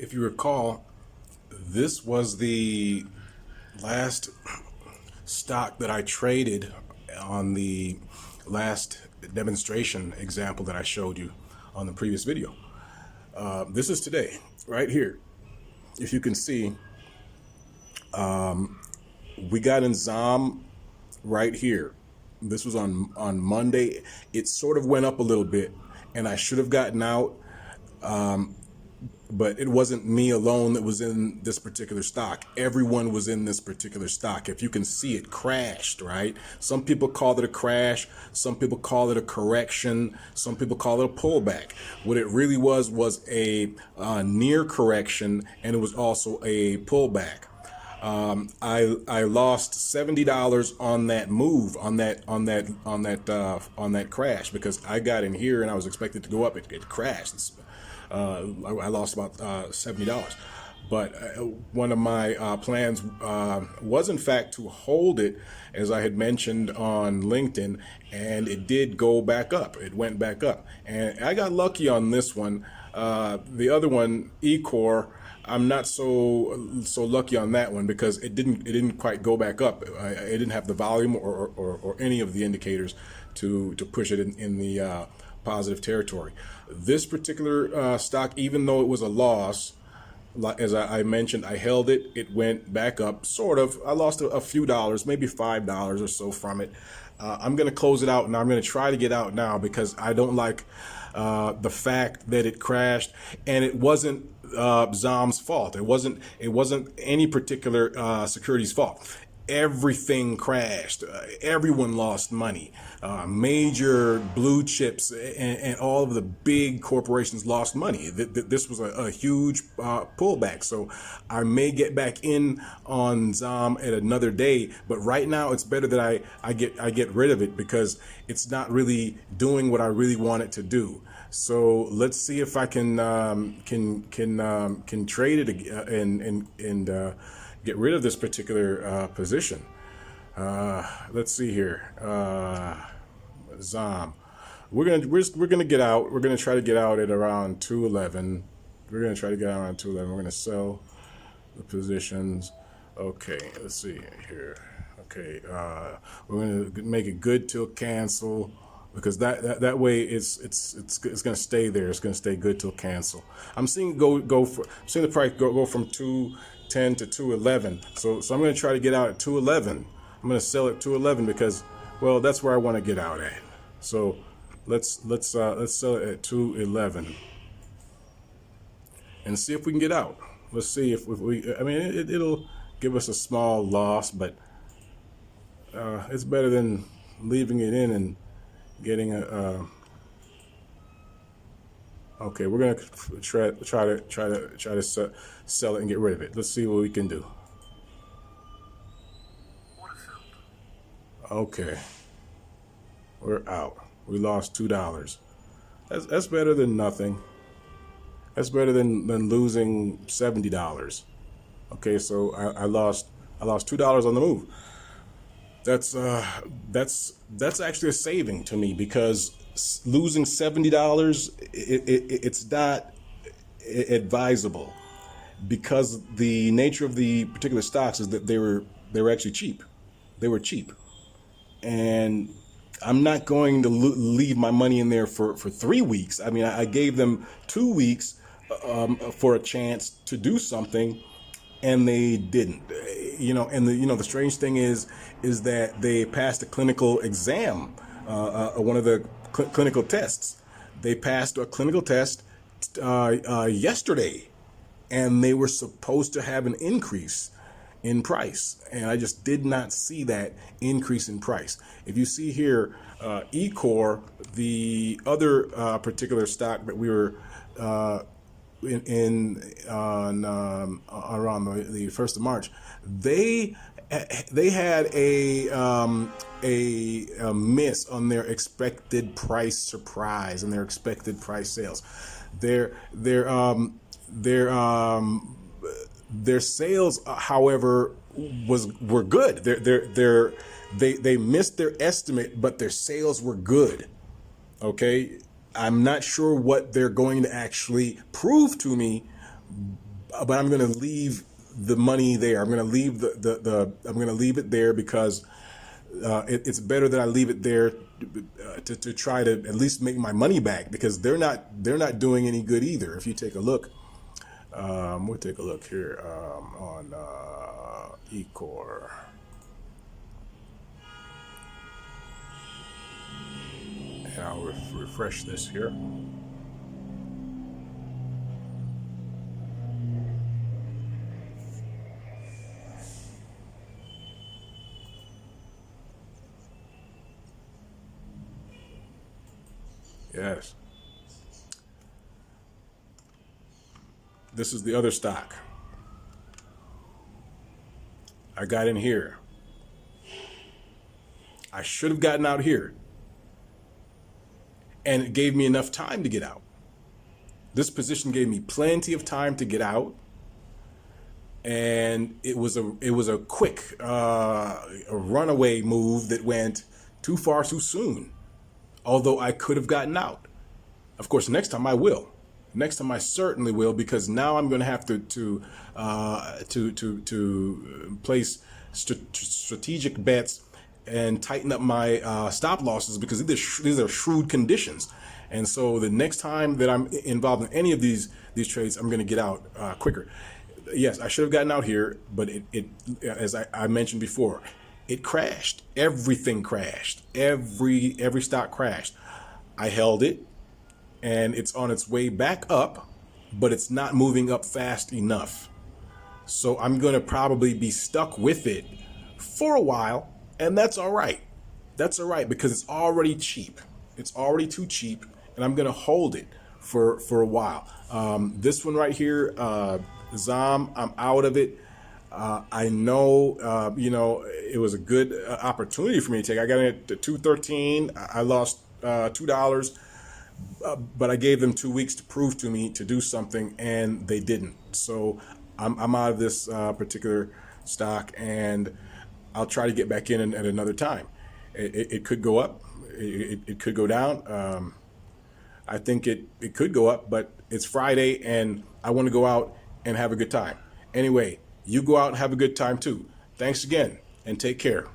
If you recall, this was the last stock that I traded on the last demonstration example that I showed you on the previous video. This is today, right here. If you can see, we got in ZOM right here. This was on Monday. It sort of went up a little bit, and I should have gotten out. But it wasn't me alone that was in this particular stock. Everyone was in this particular stock. If you can see, it crashed, right? Some people call it a crash. Some people call it a correction. Some people call it a pullback. What it really was a near correction, and it was also a pullback. I lost $70 on that move, on that crash, because I got in here and I was expected to go up. It crashed. I lost about $70. But one of my plans was, in fact, to hold it, as I had mentioned on LinkedIn, and it did go back up. It went back up. And I got lucky on this one. The other one, Ecor, I'm not so lucky on that one because it didn't quite go back up. It didn't have the volume or any of the indicators to push it in the positive territory. This particular stock, even though it was a loss, as I mentioned, I held it. It went back up, sort of. I lost a few dollars, maybe $5 or so from it. I'm going to close it out, and I'm going to try to get out now because I don't like the fact that it crashed, and it wasn't ZOM's fault. It wasn't any particular security's fault. Everything crashed. Everyone lost money. Major blue chips and all of the big corporations lost money. This was a huge pullback. So I may get back in on ZOM at another day, but right now it's better that I get rid of it because it's not really doing what I really want it to do. So let's see if I can trade it and get rid of this particular position. Let's see here. ZOM. We're gonna get out. We're gonna try to get out at around 211. We're gonna try to get out around 211. We're gonna sell the positions. Okay, let's see here. Okay, we're gonna make it good till cancel, because that way it's gonna stay there. It's gonna stay good till cancel. I'm seeing seeing the price go from 210 to 211. So I'm gonna try to get out at 211. I'm gonna sell at 211 because, well, that's where I want to get out at. So let's sell it at 211 and see if we can get out. Let's see if we. I mean, it'll give us a small loss, but it's better than leaving it in and getting a. Okay, we're gonna try to sell it and get rid of it. Let's see what we can do. Okay, we're out. We lost $2. That's better than nothing. That's better than losing $70. Okay, so I lost $2 on the move. That's actually a saving to me because losing $70, it's not advisable, because the nature of the particular stocks is that they were actually cheap. They were cheap, and I'm not going to leave my money in there for 3 weeks. I mean, I gave them 2 weeks for a chance to do something, and they didn't. And the strange thing is that they passed a clinical exam, one of the clinical tests. They passed a clinical test yesterday, and they were supposed to have an increase in price, and I just did not see that increase in price. If you see here, Ecor, the other particular stock that we were on around the 1st of March, they had a miss on their expected price surprise and their expected price sales. Their sales, however, were good. They missed their estimate, but their sales were good. Okay, I'm not sure what they're going to actually prove to me, but I'm going to leave the money there. I'm going to leave I'm going to leave it there because it's better that I leave it there to try to at least make my money back, because they're not doing any good either. If you take a look, we'll take a look here on Ecor. And I'll refresh this here. Yes. This is the other stock. I got in here. I should have gotten out here. And it gave me enough time to get out. This position gave me plenty of time to get out. And it was a quick a runaway move that went too far too soon. Although I could have gotten out. Of course, next time I will. Next time I certainly will, because now I'm going to have to place strategic bets and tighten up my stop losses, because these are shrewd conditions. And so the next time that I'm involved in any of these trades, I'm going to get out quicker. Yes, I should have gotten out here, but it as I mentioned before, it crashed. Everything crashed. Every stock crashed. I held it, and it's on its way back up, but it's not moving up fast enough. So I'm going to probably be stuck with it for a while, and that's all right. That's all right, because it's already cheap. It's already too cheap, and I'm going to hold it for a while. This one right here, ZOM, I'm out of it. I know, it was a good opportunity for me to take. I got in at 213. I lost $2, but I gave them 2 weeks to prove to me to do something, and they didn't. So I'm out of this particular stock, and I'll try to get back in at another time. It could go up. It could go down. I think it could go up, but it's Friday, and I want to go out and have a good time. Anyway, you go out and have a good time too. Thanks again, and take care.